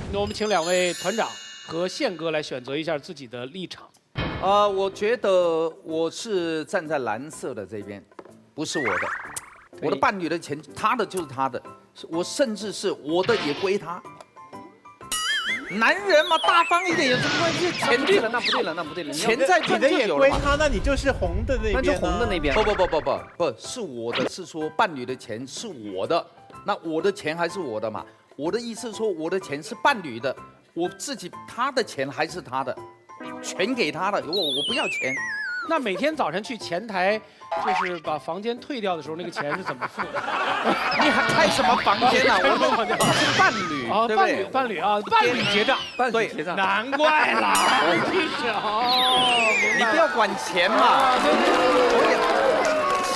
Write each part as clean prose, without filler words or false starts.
那我们请两位团长和宪哥来选择一下自己的立场。我觉得我是站在蓝色的这边，不是我的。我的伴侣的钱，他的就是他的，我甚至是我的也归他。男人嘛，大方一点有什么关系？钱对了，那不对了，那不对了。钱在赚就有了嘛。那你就是红的那边。那就红的那边。不，是我的，是说伴侣的钱是我的，那我的钱还是我的嘛。我的意思说，我的钱是伴侣的，我自己他的钱还是他的，全给他了，我不要钱。那每天早晨去前台，就是把房间退掉的时候，那个钱是怎么付的？你还开什么房间啊？我们是伴侣啊，对不对？伴侣啊，伴侣结账，伴侣结账。难怪啦，真是哦，你不要管钱嘛。对。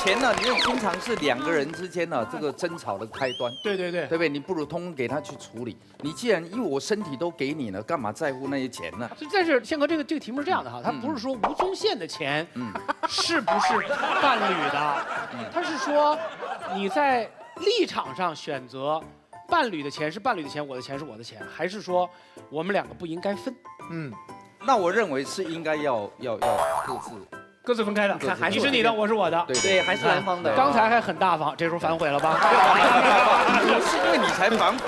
钱呢，因为经常是两个人之间呢这个争吵的开端。对，对不对？你不如通通给他去处理。你既然因为我身体都给你了，干嘛在乎那些钱呢？但是宪哥这个题目是这样的哈，他不是说吴宗宪的钱，是不是伴侣的？他是说你在立场上选择伴侣的钱是伴侣的钱，我的钱是我的钱，还是说我们两个不应该分？那我认为是应该要各自分开的，你是你的，我是我的，对，还是男方的。刚才还很大方，这时候反悔了吧？是因为你才反悔。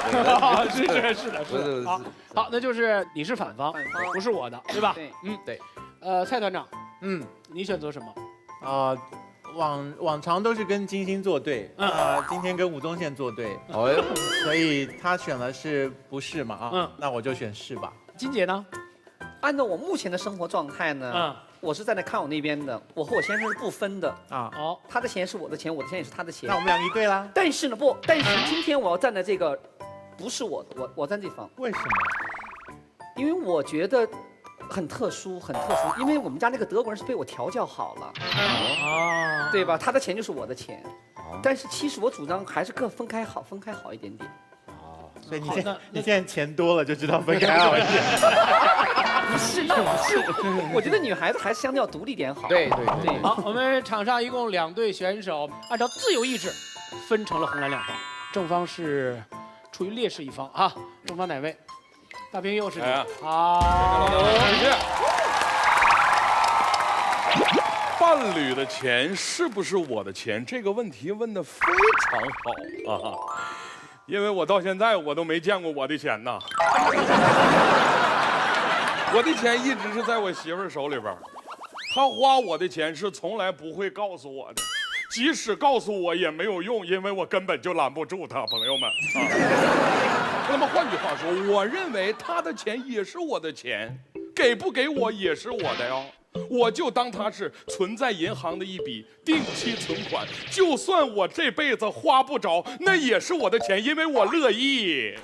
是的。好，那就是你是反方，不是我的，对吧？对。蔡团长，你选择什么？往常都是跟金星作对，今天跟吴宗宪作对，所以他选了是不是嘛？那我就选是吧。金姐呢？按照我目前的生活状态呢，我是站在看我那边的，我和我先生是不分的啊。他的钱是我的钱，我的钱也是他的钱。那我们俩一对啦。但是今天我要站在这个，不是我的，我站这方。为什么？因为我觉得很特殊，因为我们家那个德国人是被我调教好了，对吧？他的钱就是我的钱，但是其实我主张还是各分开好一点点。所以你现在钱多了就知道分开好一点。不是，那不是，我觉得女孩子还是相对要独立点好。对。好，我们场上一共2队选手，按照自由意志分成了红蓝两方，正方是处于劣势一方啊。正方哪位？大兵又是你。好，伴侣的钱是不是我的钱？这个问题问得非常好啊！因为我到现在我都没见过我的钱呐。我的钱一直是在我媳妇儿手里边，她花我的钱是从来不会告诉我的，即使告诉我也没有用，因为我根本就拦不住她，朋友们啊。那么换句话说，我认为她的钱也是我的钱，给不给我也是我的哟。我就当它是存在银行的一笔定期存款，就算我这辈子花不着，那也是我的钱，因为我乐意。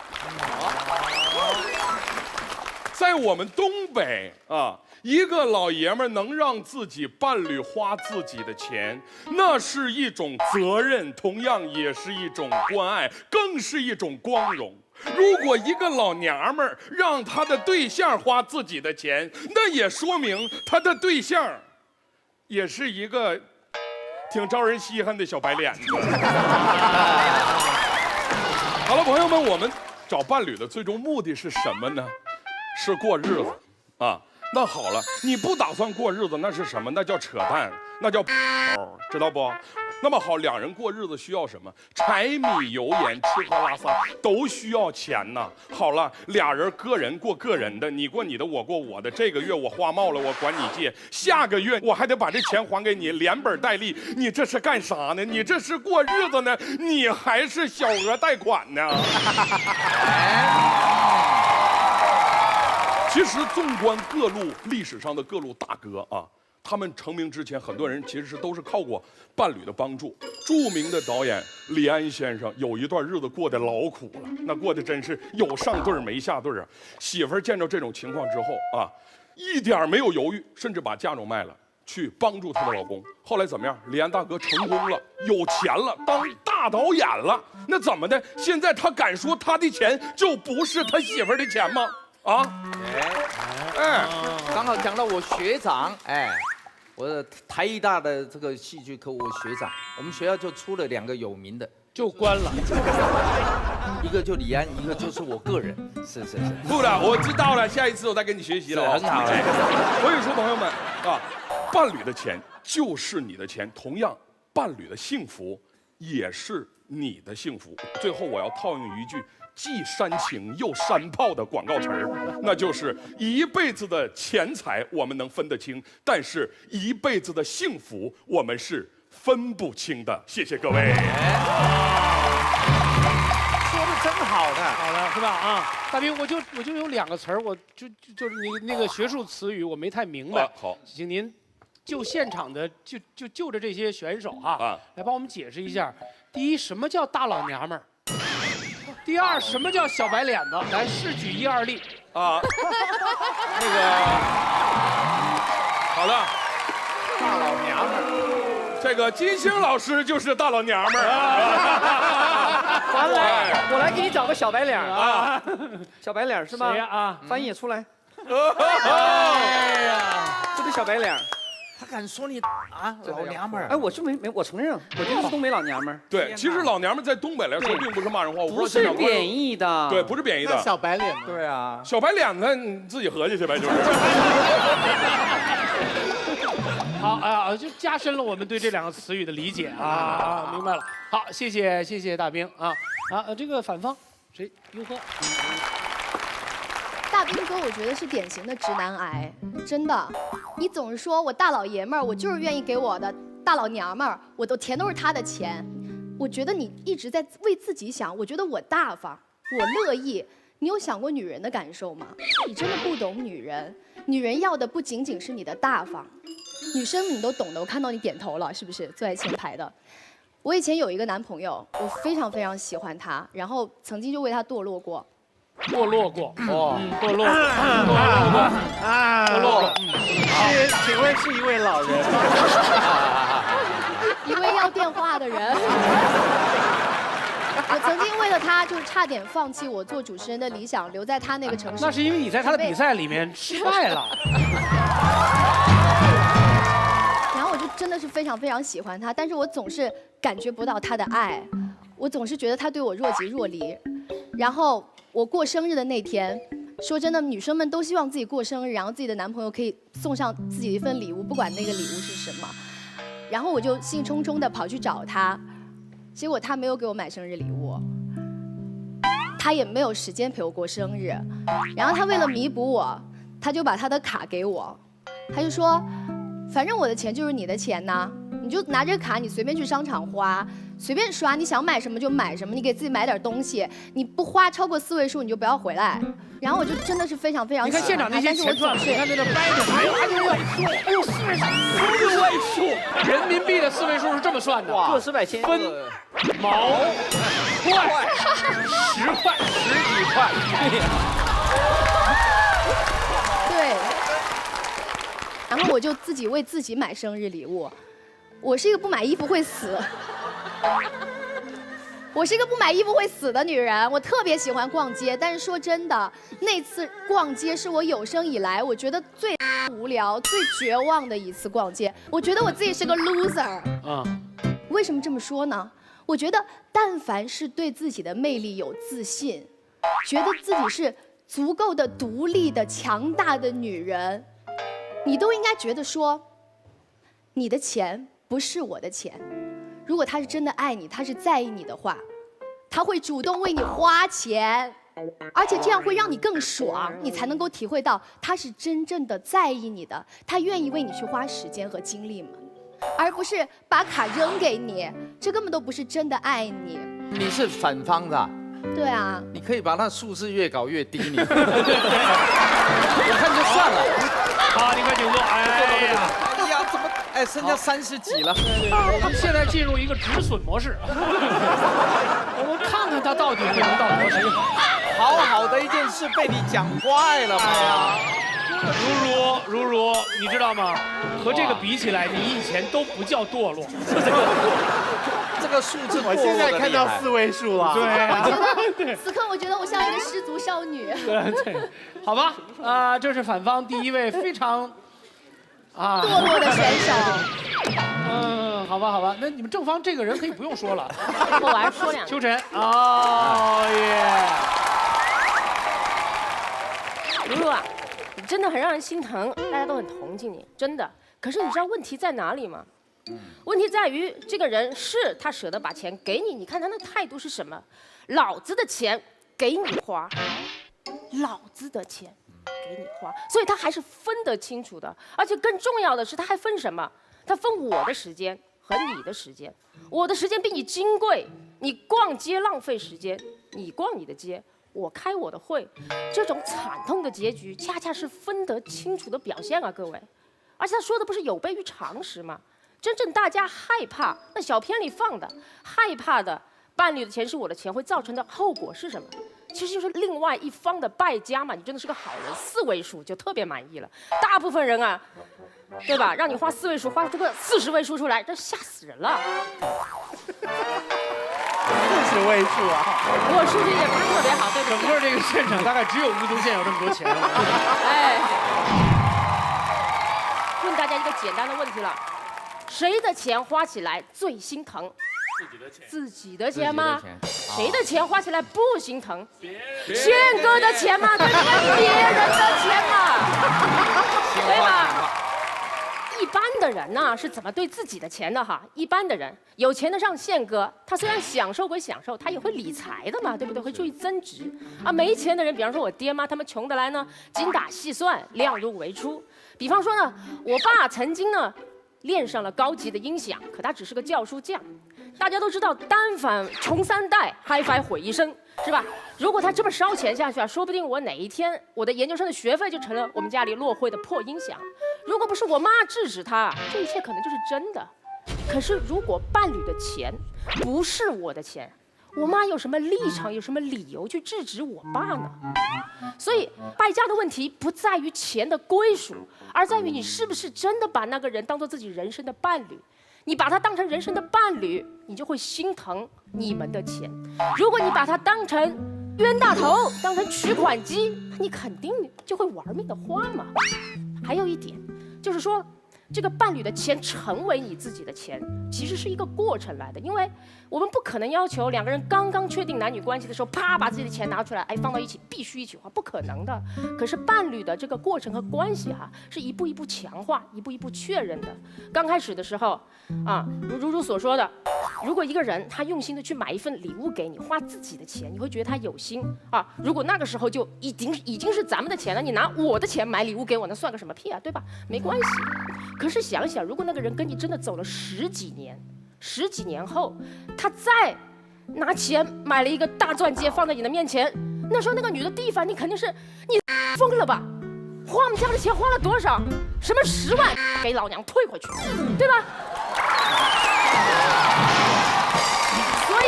在我们东北啊，一个老爷们能让自己伴侣花自己的钱，那是一种责任，同样也是一种关爱，更是一种光荣。如果一个老娘们儿让她的对象花自己的钱，那也说明她的对象也是一个挺招人稀罕的小白脸子。好了，朋友们，我们找伴侣的最终目的是什么呢？是过日子啊。那好了，你不打算过日子，那是什么？那叫扯淡，那叫知道不？那么好，两人过日子需要什么？柴米油盐，吃喝拉撒都需要钱呐。好了，俩人个人过个人的，你过你的，我过我的。这个月我花冒了，我管你借；下个月我还得把这钱还给你，连本带利。你这是干啥呢？你这是过日子呢？你还是小额贷款呢？其实，纵观各路历史上的各路大哥啊，他们成名之前，很多人其实都是靠过伴侣的帮助。著名的导演李安先生有一段日子过得老苦了，那过得真是有上对没下对啊。媳妇儿见着这种情况之后啊，一点没有犹豫，甚至把嫁妆卖了，去帮助她的老公。后来怎么样？李安大哥成功了，有钱了，当大导演了。那怎么的？现在他敢说他的钱就不是他媳妇儿的钱吗？啊，刚好讲到我学长，我的台艺大的这个戏剧科，我学长，我们学校就出了2个有名的，就关了。一个就李安，一个就是我个人。是。不了，我知道了，下一次我再跟你学习了。很好了。所以说，朋友们啊，伴侣的钱就是你的钱，同样，伴侣的幸福也是你的幸福。最后，我要套用一句既煽情又煽炮的广告词儿，那就是一辈子的钱财我们能分得清，但是一辈子的幸福我们是分不清的。谢谢各位。说的真好的，好的，是吧？啊，大兵，我就有2个词儿，我就是你那个学术词语我没太明白。好，请您就现场的就着这些选手哈，来帮我们解释一下。第一，什么叫大老娘们儿？第二，什么叫小白脸子？来，试举1、2例。啊，那个，好了，大老娘们儿，这个金星老师就是大老娘们儿。完了，我来给你找个小白脸啊，小白脸是吗？谁呀？啊，翻译出来。哎呀，这是小白脸。他敢说你啊老娘们儿？哎，我是没，我承认，我就是东北老娘们儿。对，其实老娘们在东北来说并不是骂人话，我不是贬义的。对，不是贬义的。小白脸吗？对啊，小白脸子你自己合计去呗，就是。好啊，就加深了我们对这2个词语的理解啊，明白了。好，谢谢大兵啊这个反方谁？优呵。大兵哥，我觉得是典型的直男癌，真的。你总是说我大老爷们儿，我就是愿意给我的大老娘们儿，我的钱都是他的钱。我觉得你一直在为自己想，我觉得我大方，我乐意。你有想过女人的感受吗？你真的不懂女人，女人要的不仅仅是你的大方。女生你都懂的，我看到你点头了，是不是？坐在前排的。我以前有一个男朋友，我非常非常喜欢他，然后曾经就为他堕落过。堕落过哦，堕落过。请问是一位老人吗？一位要电话的人。我曾经为了他，就是差点放弃我做主持人的理想，留在他那个城市。那是因为你在他的比赛里面失败了。然后我就真的是非常非常喜欢他，但是我总是感觉不到他的爱，我总是觉得他对我若即若离。然后我过生日的那天，说真的，女生们都希望自己过生日，然后自己的男朋友可以送上自己一份礼物，不管那个礼物是什么。然后我就兴冲冲的跑去找他，结果他没有给我买生日礼物，他也没有时间陪我过生日。然后他为了弥补我，他就把他的卡给我，他就说，反正我的钱就是你的钱呐，你就拿这个卡，你随便去商场花，随便刷，你想买什么就买什么，你给自己买点东西，你不花超过4位数你就不要回来。然后我就真的是非常非常你看现场那些钱赚，你看在那掰着，哎呦4位数，人民币的4位数是这么算的，个10百千分、毛、块、10块、10几块。对。然后我就自己为自己买生日礼物。我是一个不买衣服会死，我是一个不买衣服会死的女人。我特别喜欢逛街，但是说真的，那次逛街是我有生以来我觉得最无聊、最绝望的一次逛街。我觉得我自己是个 loser。为什么这么说呢？我觉得，但凡是对自己的魅力有自信，觉得自己是足够的独立的、强大的女人，你都应该觉得说，你的钱不是我的钱。如果他是真的爱你，他是在意你的话，他会主动为你花钱，而且这样会让你更爽，你才能够体会到他是真正的在意你的，他愿意为你去花时间和精力嘛，而不是把卡扔给你，这根本都不是真的爱你。你是反方的啊？对啊，你可以把那数字越搞越低，你。我看就算了。好，你快请坐。哎呀，怎么剩下30几了？我们现在进入一个止损模式，我们看看他到底会能到多少。好好的一件事被你讲坏了嘛！如如，你知道吗？和这个比起来，你以前都不叫堕落。这个数字，我现在看到4位数了。对，此刻我觉得我像一个失足少女。对，好吧，这是反方第一位非常堕落的选手。好吧，好吧，那你们正方这个人可以不用说了。我还说两句。秋晨，哦耶！露露啊，你真的很让人心疼，大家都很同情你，真的。可是你知道问题在哪里吗？问题在于这个人是他舍得把钱给你，你看他那态度是什么？老子的钱给你花，老子的钱给你花，所以他还是分得清楚的。而且更重要的是，他还分什么？他分我的时间和你的时间。我的时间比你金贵，你逛街浪费时间，你逛你的街，我开我的会。这种惨痛的结局，恰恰是分得清楚的表现啊，各位。而且他说的不是有悖于常识吗？真正大家害怕，那小片里放的害怕的伴侣的钱是我的钱会造成的后果是什么？其实就是另外一方的败家嘛。你真的是个好人，4位数就特别满意了。大部分人啊，对吧？让你花4位数，花这个40位数出来，这吓死人了。40位数啊！我数学也不是特别好，对不对？整个这个现场大概只有吴宗宪有这么多钱。哎，问大家一个简单的问题了。谁的钱花起来最心疼？自己的钱吗？谁的钱花起来不心疼？宪哥的钱吗？他是别人的钱嘛，对吧？一般的人呢是怎么对自己的钱的哈？一般的人，有钱的像宪哥，他虽然享受归享受，他也会理财的嘛，对不对？会注意增值啊。没钱的人，比方说我爹妈，他们穷得来呢，精打细算，量入为出。比方说呢，我爸曾经呢。练上了高级的音响，可他只是个教书匠。大家都知道，单反穷3代，HiFi毁一生，是吧？如果他这么烧钱下去啊，说不定我哪一天我的研究生的学费就成了我们家里落灰的破音响。如果不是我妈制止他，这一切可能就是真的。可是如果伴侣的钱不是我的钱，我妈有什么立场，有什么理由去制止我爸呢？所以败家的问题不在于钱的归属，而在于你是不是真的把那个人当做自己人生的伴侣。你把他当成人生的伴侣，你就会心疼你们的钱。如果你把他当成冤大头，当成取款机，你肯定就会玩命的花嘛。还有一点就是说，这个伴侣的钱成为你自己的钱，其实是一个过程来的。因为我们不可能要求2个人刚刚确定男女关系的时候，啪把自己的钱拿出来，哎放到一起，必须一起花，不可能的。可是伴侣的这个过程和关系哈，是一步一步强化，一步一步确认的。刚开始的时候，啊，如所说的，如果一个人他用心的去买一份礼物给你，花自己的钱，你会觉得他有心啊。如果那个时候就已经是咱们的钱了，你拿我的钱买礼物给我，那算个什么屁啊，对吧？没关系。可是想想，如果那个人跟你真的走了10几年，10几年后，他再拿钱买了一个大钻戒放在你的面前，那时候那个女的第一反应肯定是你疯了吧？花我们家的钱花了多少？什么10万给老娘退回去，对吧？所以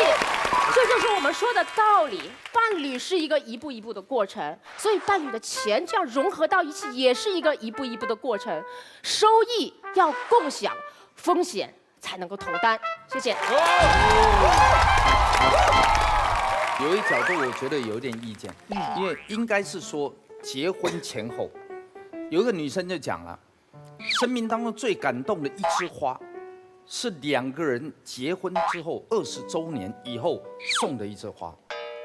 这就是我们说的道理，伴侣是一个一步一步的过程，所以伴侣的钱这样融合到一起，也是一个一步一步的过程。收益要共享，风险才能够同担。谢谢。有一角度我觉得有点意见，因为应该是说结婚前后，有一个女生就讲了，生命当中最感动的一枝花，是2个人结婚之后20周年以后送的一枝花。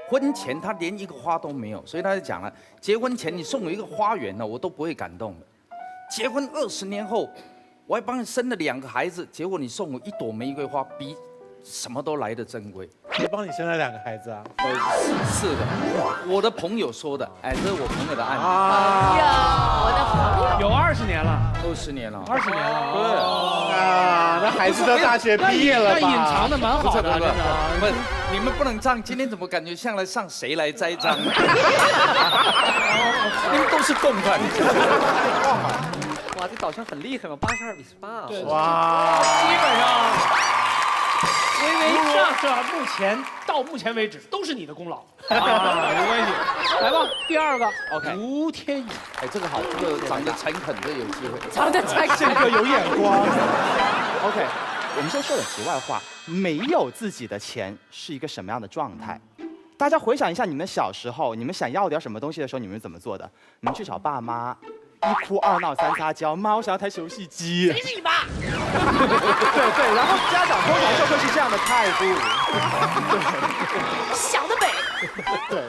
婚前他连一个花都没有，所以他就讲了，结婚前你送我一个花园呢，我都不会感动的。结婚20年后，我还帮你生了2个孩子，结果你送我一朵玫瑰花，比什么都来得珍贵。谁帮你生了2个孩子啊？4个，我的朋友说的，哎，这是我朋友的案例。哎呀，我的朋友有20年了，20年了，20年了。对啊，那孩子都大学毕业了吧？那隐藏的蛮好的，真的。不，你们不能这样。今天怎么感觉像来上谁来栽赃？你们都是共犯。哇，这导向很厉害嘛，82比18。哇，基本上。到目前为止都是你的功劳啊，没关系。来吧，第2个 ，OK， 吴天宇，哎，这个好，这个长得诚恳，这有机会。长得诚恳，这个有眼光。OK， 我们说点题外话，没有自己的钱是一个什么样的状态？大家回想一下，你们小时候，你们想要点什么东西的时候，你们是怎么做的？你们去找爸妈， 1哭2闹3撒娇，妈，我想要台游戏机。谁是你妈？对，然后家长通常就会是这样的态度。想得美。对，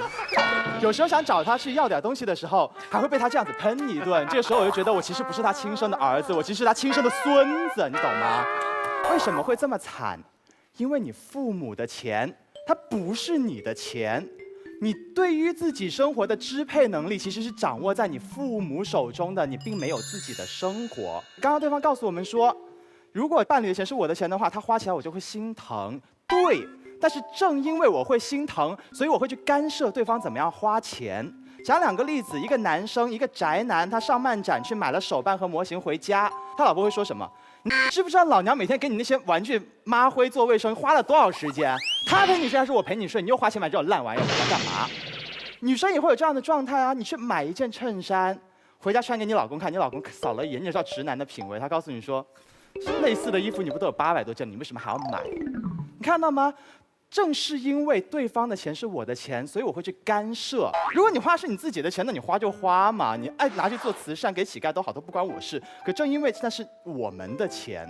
有时候想找他去要点东西的时候，还会被他这样子喷一顿。这个时候我就觉得我其实不是他亲生的儿子，我其实是他亲生的孙子，你懂吗？为什么会这么惨？因为你父母的钱，它不是你的钱。你对于自己生活的支配能力，其实是掌握在你父母手中的，你并没有自己的生活。刚刚对方告诉我们说，如果伴侣的钱是我的钱的话，他花起来我就会心疼。对，但是正因为我会心疼，所以我会去干涉对方怎么样花钱。讲2个例子，一个男生，一个宅男，他上漫展去买了手办和模型回家，他老婆会说什么？你知不知道老娘每天给你那些玩具抹灰做卫生花了多少时间？他陪你睡还是我陪你睡？你又花钱买这种烂玩意儿，回家干嘛？女生也会有这样的状态啊！你去买一件衬衫，回家穿给你老公看，你老公扫了一眼，你也知道直男的品味，他告诉你说，类似的衣服你不都有800多件，你为什么还要买？你看到吗？正是因为对方的钱是我的钱，所以我会去干涉。如果你花是你自己的钱，那你花就花嘛，你爱拿去做慈善给乞丐都好，都不关我事。可正因为那是我们的钱，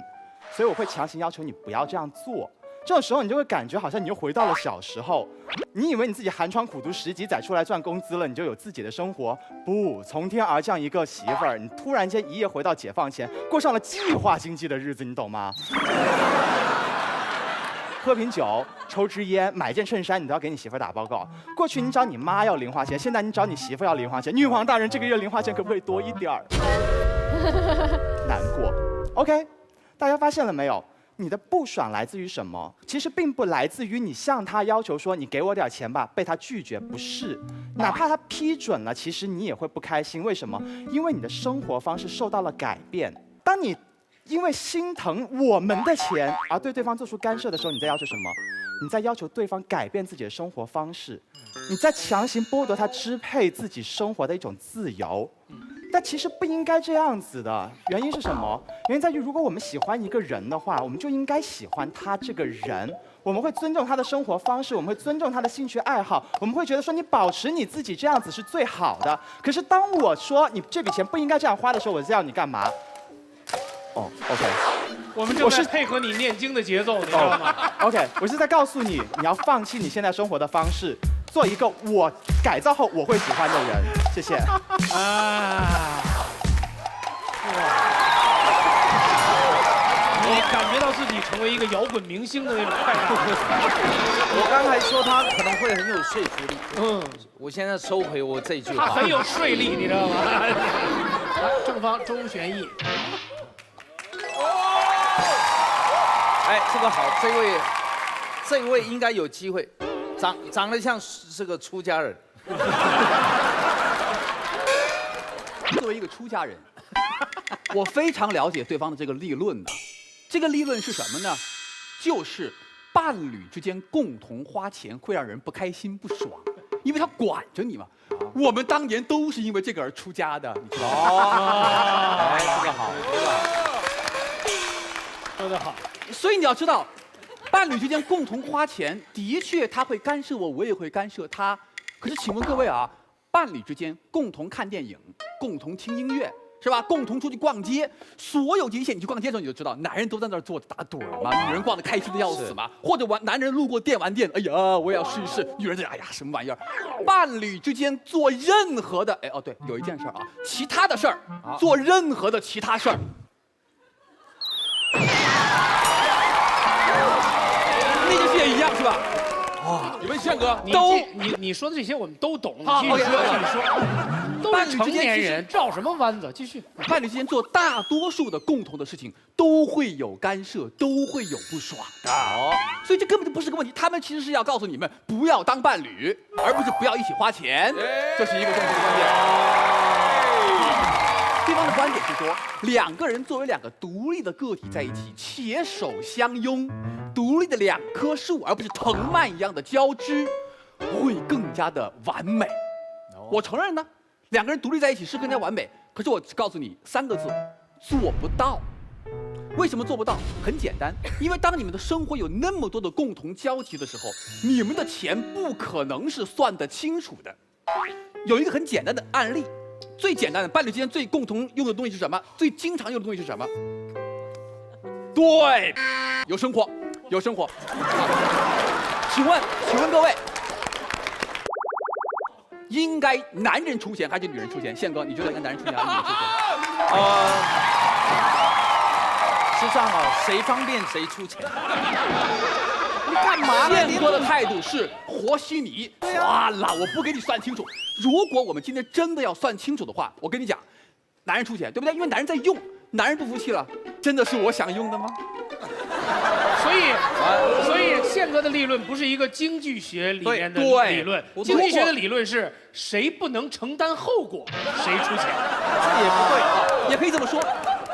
所以我会强行要求你不要这样做。这种时候你就会感觉好像你又回到了小时候，你以为你自己寒窗苦读10几载出来赚工资了，你就有自己的生活？不，从天而降一个媳妇儿，你突然间一夜回到解放前，过上了计划经济的日子，你懂吗？喝瓶酒，抽支烟，买件衬衫，你都要给你媳妇打报告。过去你找你妈要零花钱，现在你找你媳妇要零花钱。女皇大人，这个月零花钱可不可以多一点儿？难过。OK， 大家发现了没有？你的不爽来自于什么？其实并不来自于你向他要求说你给我点钱吧，被他拒绝，不是。哪怕他批准了，其实你也会不开心。为什么？因为你的生活方式受到了改变。当你因为心疼我们的钱而对对方做出干涉的时候，你在要求什么？你在要求对方改变自己的生活方式，你在强行剥夺他支配自己生活的一种自由。但其实不应该这样子的，原因是什么？原因在于，如果我们喜欢一个人的话，我们就应该喜欢他这个人，我们会尊重他的生活方式，我们会尊重他的兴趣爱好，我们会觉得说你保持你自己这样子是最好的。可是当我说你这笔钱不应该这样花的时候，我是要你干嘛？哦 ，OK， 我们正在配合你念经的节奏，你知道吗？OK， 我是在告诉你，你要放弃你现在生活的方式，做一个我改造后我会喜欢的人。谢谢。你感觉到自己成为一个摇滚明星的那种快感。我刚才说他可能会很有说服力，我现在收回我这句话。他很有说力，你知道吗？来，正方周旋义。哎，这个好，这位应该有机会，长得像是个出家人。作为一个出家人，我非常了解对方的这个立论的。这个立论是什么呢？就是伴侣之间共同花钱会让人不开心不爽，因为他管着你嘛。我们当年都是因为这个而出家的，你知道吗？哎，这个好，这个好，说得好。所以你要知道，伴侣之间共同花钱，的确他会干涉我，我也会干涉他。可是请问各位啊，伴侣之间共同看电影，共同听音乐，是吧？共同出去逛街，所有这些你去逛街的时候你就知道，男人都在那儿坐着打盹儿嘛，女人逛得开心的要死嘛。或者男人路过电玩店，哎呀，我也要试一试。女人在哎呀，什么玩意儿？伴侣之间做任何的，哎哦对，有一件事啊，其他的事儿，做任何的其他事儿。那个也一样是吧？哦，你问宪哥，你说的这些我们都懂。好，继续说，都是成年人，绕什么弯子？继续。伴侣之间做大多数的共同的事情，都会有干涉，都会有不爽的。所以这根本就不是个问题。他们其实是要告诉你们，不要当伴侣，而不是不要一起花钱。这是一个共同的观点。对方的观点是说，两个人作为两个独立的个体在一起，携手相拥，独立的两棵树，而不是藤蔓一样的交织，会更加的完美。我承认呢，两个人独立在一起是更加完美，可是我告诉你3个字，做不到。为什么做不到？很简单，因为当你们的生活有那么多的共同交集的时候，你们的钱不可能是算得清楚的。有一个很简单的案例，最简单的伴侣之间最共同用的东西是什么？最经常用的东西是什么？对，有生活，有生活。请问各位，应该男人出钱还是女人出钱？宪哥，你觉得应该男人出钱还是女人出钱？是这样哦，谁方便谁出钱。你干嘛呢？宪哥的态度是和稀泥。算了，我不给你算清楚。如果我们今天真的要算清楚的话，我跟你讲，男人出钱，对不对？因为男人在用，男人不服气了，真的是我想用的吗？所以宪哥的理论不是一个经济学里面的理论，经济学的理论是谁不能承担后果，谁出钱。这也不对啊，也可以这么说。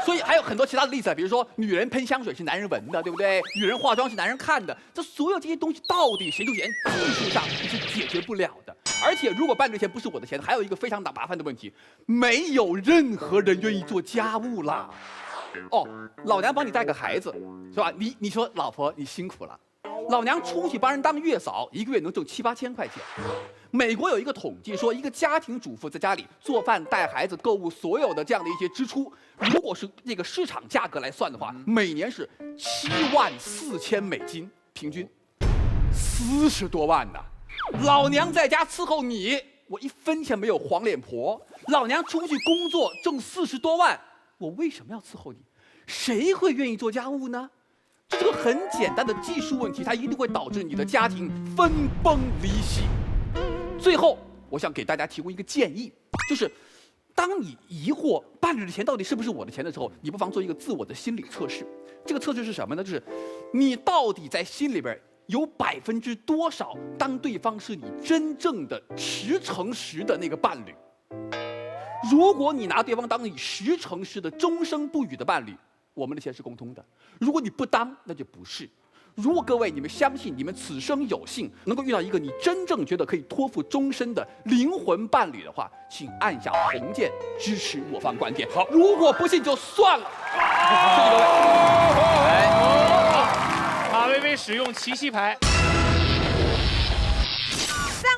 所以还有很多其他的例子，比如说女人喷香水是男人闻的，对不对？女人化妆是男人看的，这所有这些东西到底谁出钱，技术上是解决不了的。而且如果伴侣钱不是我的钱，还有一个非常麻烦的问题，没有任何人愿意做家务啦。哦，老娘帮你带个孩子，是吧？你说老婆你辛苦了，老娘出去帮人当月嫂，一个月能挣7、8千块钱。美国有一个统计说，一个家庭主妇在家里做饭、带孩子、购物，所有的这样的一些支出，如果是这个市场价格来算的话，每年是$74,000平均，40多万呢。老娘在家伺候你，我1分钱没有黄脸婆。老娘出去工作挣40多万，我为什么要伺候你？谁会愿意做家务呢？这是个很简单的技术问题，它一定会导致你的家庭分崩离析。最后，我想给大家提供一个建议，就是当你疑惑伴侣的钱到底是不是我的钱的时候，你不妨做一个自我的心理测试。这个测试是什么呢？就是你到底在心里边有多少当对方是你真正的10乘10的那个伴侣。如果你拿对方当你10乘10的终生不渝的伴侣，我们的钱是共通的；如果你不当，那就不是。如果各位你们相信你们此生有幸能够遇到一个你真正觉得可以托付终身的灵魂伴侣的话，请按下红键支持我方观点。好，如果不信就算了。谢谢各位。马薇薇使用奇袭牌。3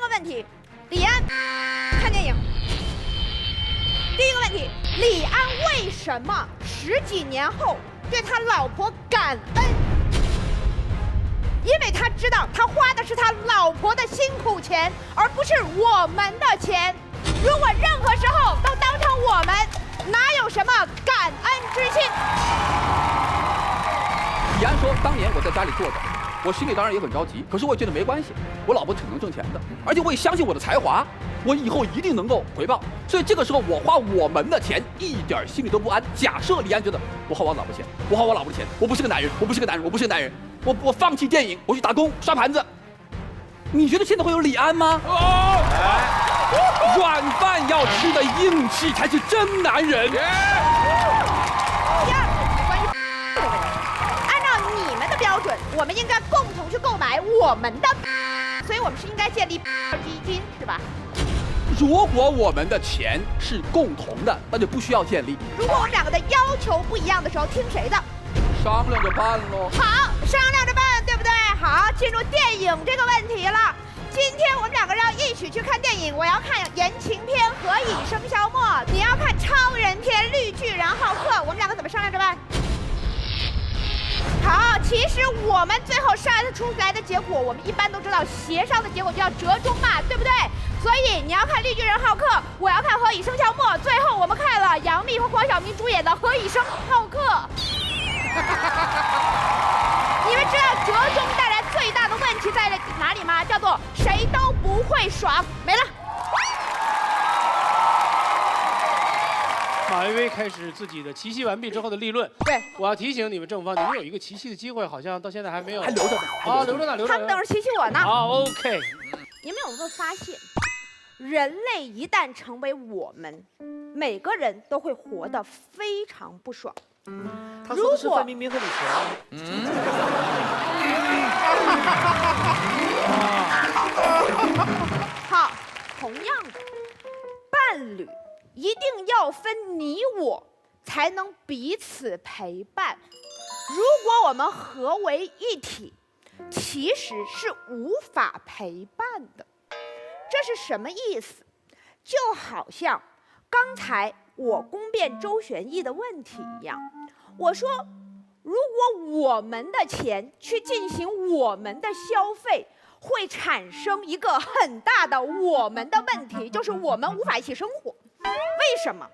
个问题，李安看电影。第一个问题，李安为什么10几年后对他老婆感恩？因为他知道他花的是他老婆的辛苦钱，而不是我们的钱。如果任何时候都当成我们，哪有什么感恩之心？李安说，当年我在家里坐着，我心里当然也很着急，可是我也觉得没关系，我老婆挺能挣钱的，而且我也相信我的才华，我以后一定能够回报。所以这个时候我花我们的钱一点心里都不安。假设李安觉得我花我老婆钱，我花我老婆的钱，我不是个男人，我不是个男人，我不是个男人，我放弃电影，我去打工刷盘子。你觉得现在会有李安吗？软饭要吃的硬气才是真男人。第二个问题关于的问题，按照你们的标准，我们应该共同去购买我们的，所以我们是应该建立基金，是吧？如果我们的钱是共同的，那就不需要建立。如果我们两个的要求不一样的时候，听谁的？商量着办喽。好，商量着办，对不对？好，进入电影这个问题了。今天我们两个人要一起去看电影，我要看言情片《何以笙箫默》，你要看超人片《绿巨人浩克》，我们两个怎么商量着办？好，其实我们最后商量出来的结果，我们一般都知道，协商的结果就叫折中嘛，对不对？所以你要看《绿巨人浩克》，我要看《何以笙箫默》，最后我们看了杨幂和黄晓明主演的《何以笙浩克》。你们知道折中带来最大的问题在哪里吗？叫做谁都不会爽，没了。马薇薇开始自己的奇袭完毕之后的立论。对，我要提醒你们正方，你们有一个奇袭的机会，好像到现在还没有，还留着呢。啊，留着呢，留着呢。他们等着奇袭我呢。好 ，OK。你们有没有发现，人类一旦成为我们，每个人都会活得非常不爽。他说的是范冰冰和李晨。好，同样的，伴侣一定要分你我，才能彼此陪伴。如果我们合为一体，其实是无法陪伴的。这是什么意思？就好像刚才我攻辩周旋义的问题一样，我说，如果我们的钱去进行我们的消费，会产生一个很大的我们的问题，就是我们无法一起生活。为什么？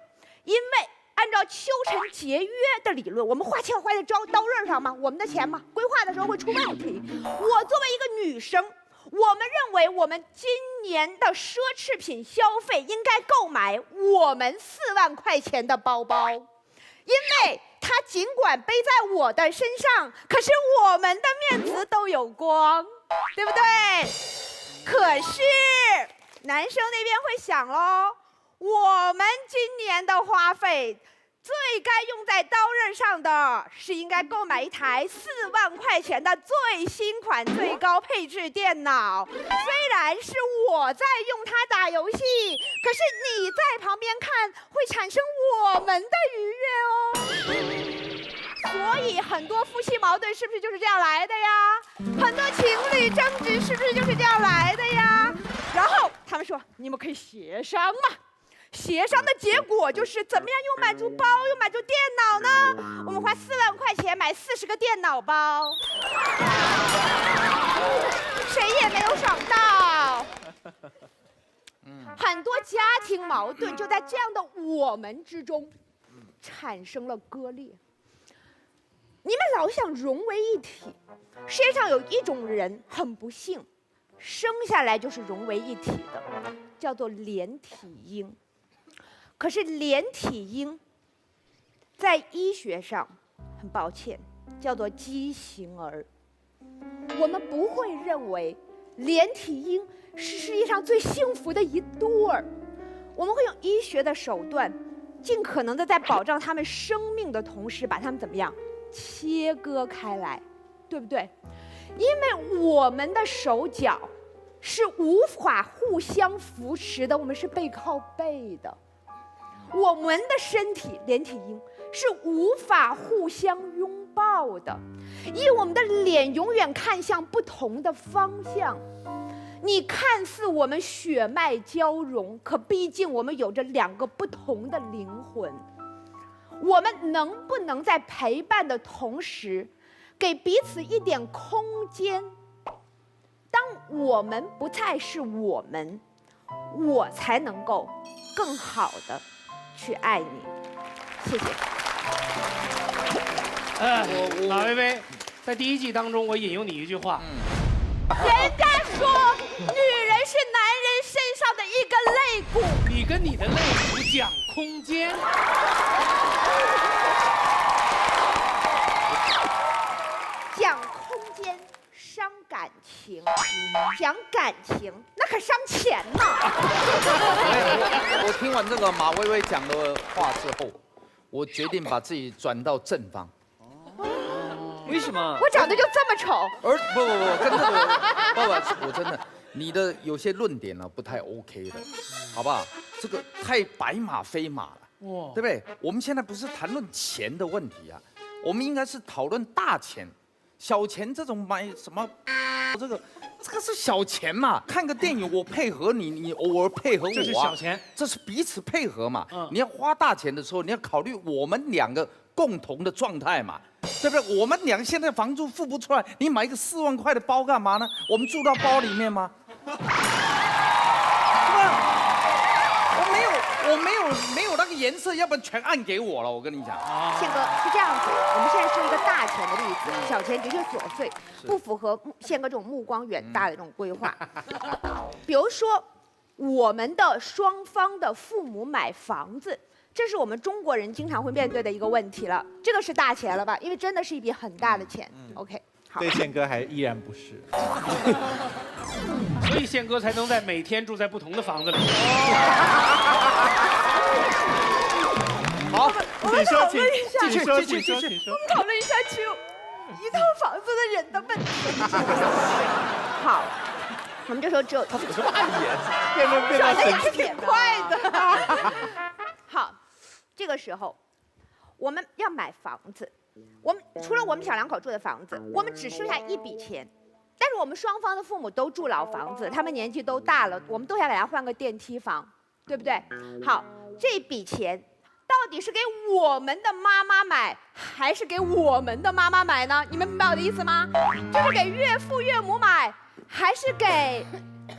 因为按照修成节约的理论，我们花钱花在刀刃上吗？我们的钱吗？规划的时候会出问题。我作为一个女生，我们认为我们今年的奢侈品消费应该购买我们4万块钱的包包，因为它尽管背在我的身上，可是我们的面子都有光，对不对？可是男生那边会想喽，我们今年的花费最该用在刀刃上的是应该购买一台4万块钱的最新款最高配置电脑。虽然是我在用它打游戏，可是你在旁边看会产生我们的愉悦哦。所以很多夫妻矛盾是不是就是这样来的呀？很多情侣争执是不是就是这样来的呀？然后他们说，你们可以协商嘛。协商的结果就是怎么样又满足包又满足电脑呢？我们花4万块钱买40个电脑包，谁也没有爽到。很多家庭矛盾就在这样的我们之中产生了割裂。你们老想融为一体，世界上有一种人很不幸，生下来就是融为一体的，叫做连体婴。可是连体婴在医学上很抱歉叫做畸形儿。我们不会认为连体婴是世界上最幸福的一对儿，我们会用医学的手段尽可能的在保障他们生命的同时把他们怎么样切割开来，对不对？因为我们的手脚是无法互相扶持的，我们是背靠背的。我们的身体连体婴是无法互相拥抱的，因为我们的脸永远看向不同的方向。你看似我们血脉交融，可毕竟我们有着2个不同的灵魂。我们能不能在陪伴的同时，给彼此一点空间？当我们不再是我们，我才能够更好的去爱你。谢谢。马薇薇，在第1季当中，我引用你一句话。人家说，女人是男人身上的一个肋骨。你跟你的肋骨讲空间。讲空间伤感情，讲感情那可伤钱呢。我听完这个马薇薇讲的话之后，我决定把自己转到正方。为什么？我长得就这么丑？不，跟这个我真的，你的有些论点呢不太 OK 的，好不好？这个太白马非马了，对不对？我们现在不是谈论钱的问题啊，我们应该是讨论大钱。小钱这种买什么，这个是小钱嘛。看个电影我配合你，你偶尔配合我，这是小钱，这是彼此配合嘛。你要花大钱的时候，你要考虑我们2个共同的状态嘛，对不对？我们2个现在房租付不出来，你买一个4万块的包干嘛呢？我们住到包里面吗？是吧？我没有那个颜色，要不然全按给我了。我跟你讲，宪哥是这样子，我们现在说一个大钱的例子，小钱的确琐碎，不符合宪哥这种目光远大的这种规划。比如说，我们的双方的父母买房子，这是我们中国人经常会面对的一个问题了。这个是大钱了吧？因为真的是一笔很大的钱。OK， 好。对宪哥还依然不是。所以宪哥才能在每天住在不同的房子里。好，我们讨论一下，请说。我们讨论一下只有一套房子的人的问题。好，我们这时候只有他这个什么暗演，转的也是挺快的。好，这个时候我们要买房子，我们除了我们小2口住的房子，我们只剩下一笔钱。但是我们双方的父母都住老房子，他们年纪都大了，我们都想给他换个电梯房，对不对？好，这笔钱到底是给我们的妈妈买，还是给我们的妈妈买呢？你们明白我的意思吗？就是给岳父岳母买，还是给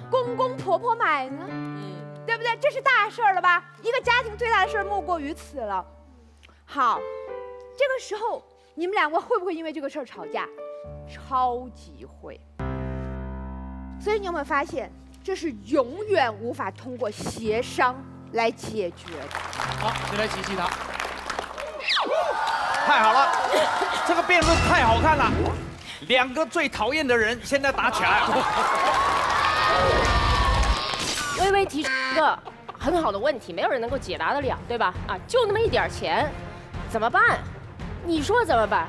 公公婆婆买呢？对不对？这是大事儿了吧？一个家庭最大的事儿莫过于此了。好，这个时候你们两个会不会因为这个事儿吵架？超级会。所以你有没有发现，这是永远无法通过协商来解决的？好，谁来奇袭他？太好了，这个辩论太好看了，两个最讨厌的人现在打起来了。微微提出一个很好的问题，没有人能够解答得了，对吧？啊，就那么一点钱，怎么办？你说怎么办？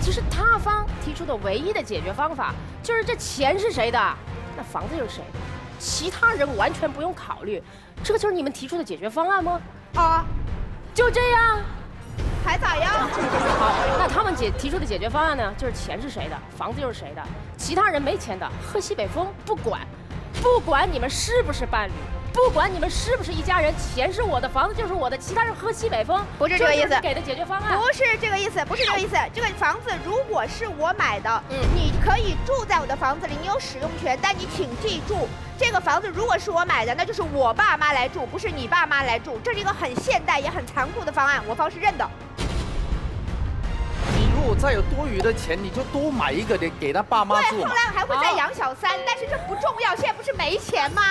其实他方提出的唯一的解决方法就是这钱是谁的，那房子就是谁的，其他人完全不用考虑。这个就是你们提出的解决方案吗？啊，就这样？还咋样？好，那他们提出的解决方案呢，就是钱是谁的，房子就是谁的，其他人没钱的喝西北风，不管你们是不是伴侣，不管你们是不是一家人，钱是我的，房子就是我的，其他人喝西北风，不是这个意思。给的解决方案不是这个意思，不是这个意思。这个房子如果是我买的，你可以住在我的房子里，你有使用权，但你请记住，这个房子如果是我买的，那就是我爸妈来住，不是你爸妈来住。这是一个很现代也很残酷的方案，我方是认的。你如果再有多余的钱，你就多买一个给他爸妈住对，嘛。后来还会再养小三，但是这不重要，现在不是没钱吗？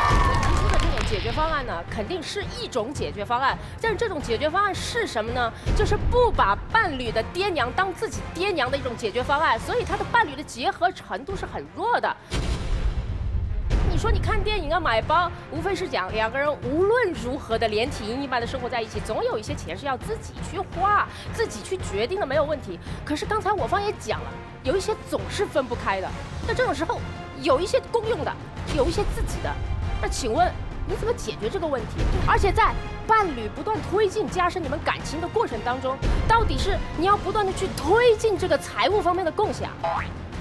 提出的这种解决方案呢，肯定是一种解决方案，但是这种解决方案是什么呢？就是不把伴侣的爹娘当自己爹娘的一种解决方案，所以他的伴侣的结合程度是很弱的。你说你看电影啊，买包，无非是讲两个人无论如何的连体婴一般的生活在一起，总有一些钱是要自己去花、自己去决定的，没有问题。可是刚才我方也讲了，有一些总是分不开的。那这种时候，有一些公用的，有一些自己的。那请问你怎么解决这个问题？而且在伴侣不断推进、加深你们感情的过程当中，到底是你要不断的去推进这个财务方面的共享，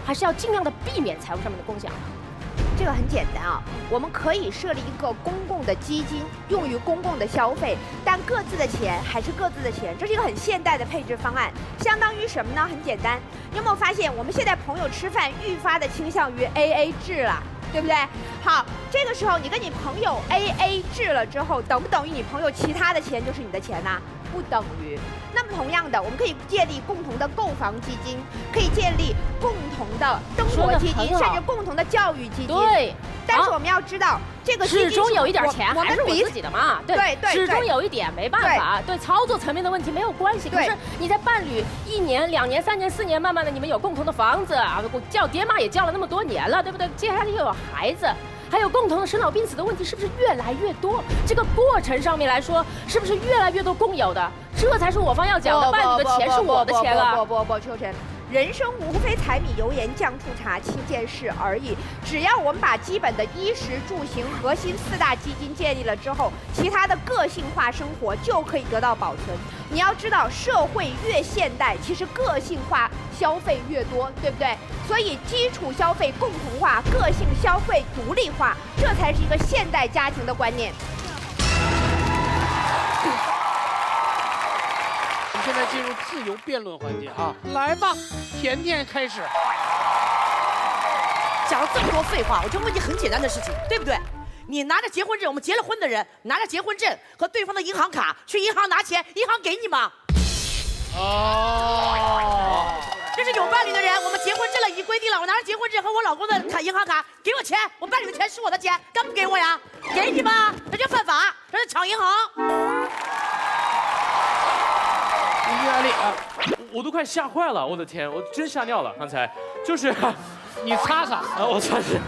还是要尽量的避免财务上面的共享？这个很简单啊，我们可以设立一个公共的基金，用于公共的消费，但各自的钱还是各自的钱，这是一个很现代的配置方案。相当于什么呢？很简单，你有没有发现我们现在朋友吃饭愈发的倾向于 AA 制了？对不对？好，这个时候你跟你朋友 AA 制了之后，等不等于你朋友其他的钱就是你的钱呢？不等于。那么同样的，我们可以建立共同的购房基金，可以建立共同的生活基金，甚至共同的教育基金。对。但是我们要知道，这个始终有一点钱还是我自己的嘛。对，始终有一点没办法，对操作层面的问题没有关系。可是你在伴侣1年、2年、3年、4年，慢慢的你们有共同的房子啊，叫爹妈也叫了那么多年了，对不对？接下来又有孩子。还有共同的生老病死的问题，是不是越来越多？这个过程上面来说，是不是越来越多共有的？这才是我方要讲的，伴侣的钱是我的钱了。不，秋晨，人生无非柴米油盐酱醋茶7件事而已。只要我们把基本的衣食住行核心4大基金建立了之后，其他的个性化生活就可以得到保存。你要知道，社会越现代，其实个性化消费越多，对不对？所以基础消费共同化，个性消费独立化，这才是一个现代家庭的观念。我们现在进入自由辩论环节啊，来吧，甜甜开始。讲了这么多废话，我就问你很简单的事情，对不对？你拿着结婚证，我们结了婚的人拿着结婚证和对方的银行卡去银行拿钱，银行给你吗？哦，这是有伴侣的人，我们结婚证了已经规定了，我拿着结婚证和我老公的银行卡，给我钱，我伴侣的钱是我的钱，敢不给我呀？给你吗？这叫犯法，这是抢银行。压力啊！我都快吓坏了，我的天，我真吓尿了。刚才就是，你擦擦啊，我擦去。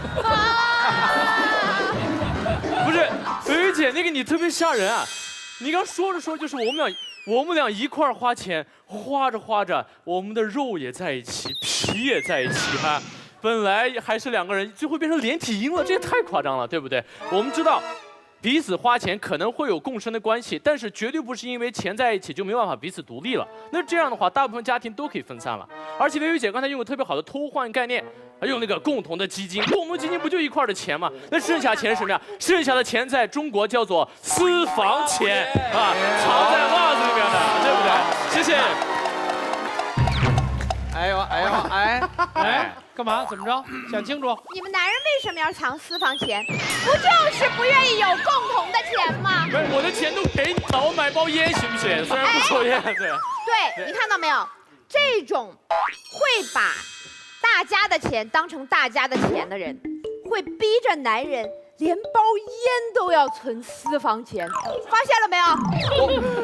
不是，维维姐，那个你特别吓人啊！你刚说着说就是我们俩一块儿花钱，花着花着，我们的肉也在一起，皮也在一起哈。本来还是2个人，最后变成连体婴了，这也太夸张了，对不对？我们知道。彼此花钱可能会有共生的关系，但是绝对不是因为钱在一起就没办法彼此独立了。那这样的话，大部分家庭都可以分散了。而且维维姐刚才用个特别好的偷换概念，用那个共同的基金，共同基金不就一块的钱吗？那剩下钱是什么呀？剩下的钱在中国叫做私房钱啊，藏在袜子里面的，对不对？谢谢。哎呦哎呦哎，干嘛？怎么着？想清楚？你们男人为什么要藏私房钱？不就是不愿意有共同的钱吗？不是我的钱都给你了，我买包烟行不行？虽然不抽烟，对。对，你看到没有？这种会把大家的钱当成大家的钱的人，会逼着男人连包烟都要存私房钱，发现了没有？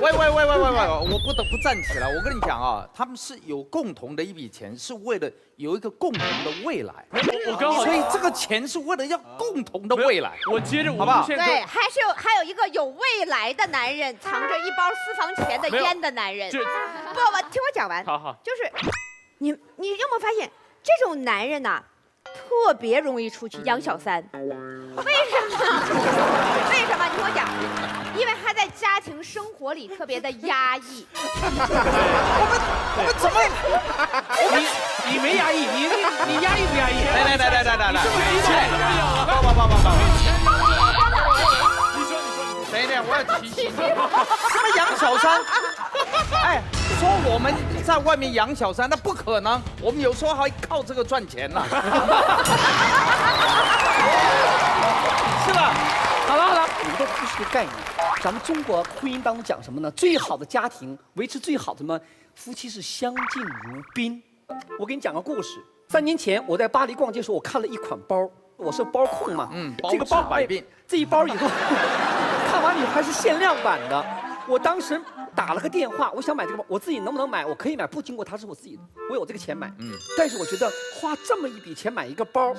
喂，我不得不站起来。我跟你讲啊，他们是有共同的一笔钱，是为了有一个共同的未来。我刚好，所以这个钱是为了要共同的未来。我接着，好不好？对，还有一个有未来的男人，藏着一包私房钱的烟的男人。不，听我讲完。好，就是你有没有发现，这种男人呐，特别容易出去养小三？为什么？为什么？你听我讲，因为他在家庭生活里特别的压抑。我们怎么？你没压抑，你压抑不压抑？来，你这么激动？你说。等一点，我要提醒你，他们养小三，哎，说我们在外面养小三，那不可能，我们有时候还靠这个赚钱呢，是吧？好了，你们都不是个概念。咱们中国婚姻当中讲什么呢？最好的家庭维持最好的什么？夫妻是相敬如宾。我给你讲个故事。3年前我在巴黎逛街的时候，我看了一款包，我是包控嘛，这个包百变，这一包以后看完以后还是限量版的。我当时打了个电话，我想买这个包，我自己能不能买？我可以买，不经过他是我自己的，我有这个钱买。但是我觉得花这么一笔钱买一个包，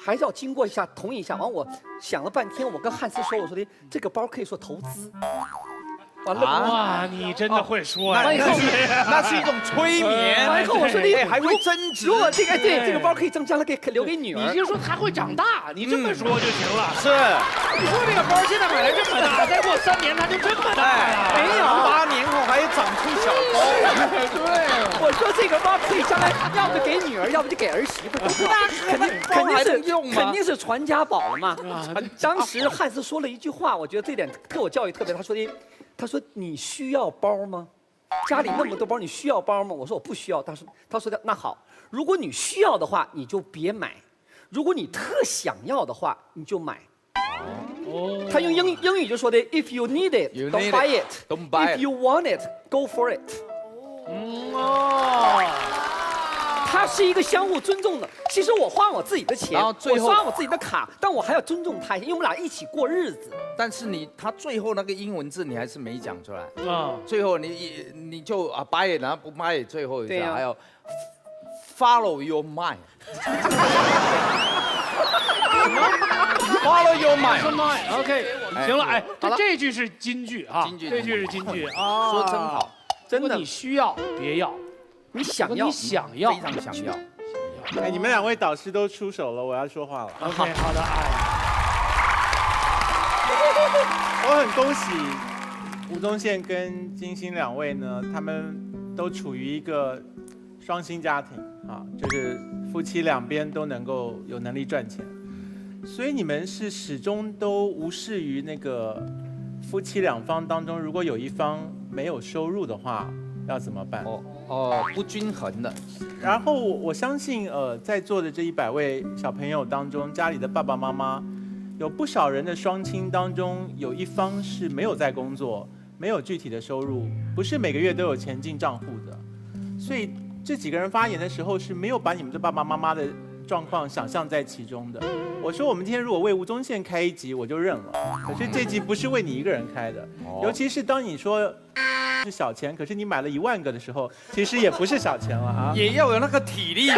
还是要经过一下同意一下。完我想了半天，我跟汉斯说，我说的这个包可以说投资。完了，哇，你真的会说呀！那是一种催眠。完以后我说你还会增值。如果这个包可以增加了，留给女儿。你就说它会长大，你这么说就行了。是。你说这个包现在买来这么大，再过3年它就这么大了。没有，8年后还长出小包。对，我说这个包可以将来要不给女儿，要不就给儿媳妇。肯定是传家宝了嘛。当时汉斯说了一句话，我觉得这点对我教育特别。他说你需要包吗？家里那么多包，你需要包吗？我说我不需要。他说那好，如果你需要的话，你就别买；如果你特想要的话，你就买。他用英语就说的 ，If you need it, don't buy it. If you want it, go for it. 它是一个相互尊重的。其实我花我自己的钱，我刷我自己的卡，但我还要尊重他，因为我们俩一起过日子。但是他最后那个英文字你还是没讲出来。最后你就buy it，然后不 buy it， 最后一个还要 follow your mind。Follow your mind。OK， 行了，哎，这句是金句啊，这句是金句啊，说真好，真的。你需要别要。你想要，非常想要。哎，你们2位导师都出手了，我要说话了。OK， 好的。我很恭喜吴宗宪跟金星2位呢，他们都处于一个双薪家庭啊，就是夫妻2边都能够有能力赚钱，所以你们是始终都无视于那个夫妻2方当中，如果有一方没有收入的话。要怎么办？不均衡的。然后我相信，在座的这100位小朋友当中，家里的爸爸妈妈，有不少人的双亲当中，有一方是没有在工作，没有具体的收入，不是每个月都有钱进账户的。所以这几个人发言的时候是没有把你们的爸爸妈妈的状况想象在其中的。我说我们今天如果为吴宗宪开一集，我就认了。可是这集不是为你一个人开的，尤其是当你说。是小钱，可是你买了1万个的时候，其实也不是小钱了啊！也要有那个体力。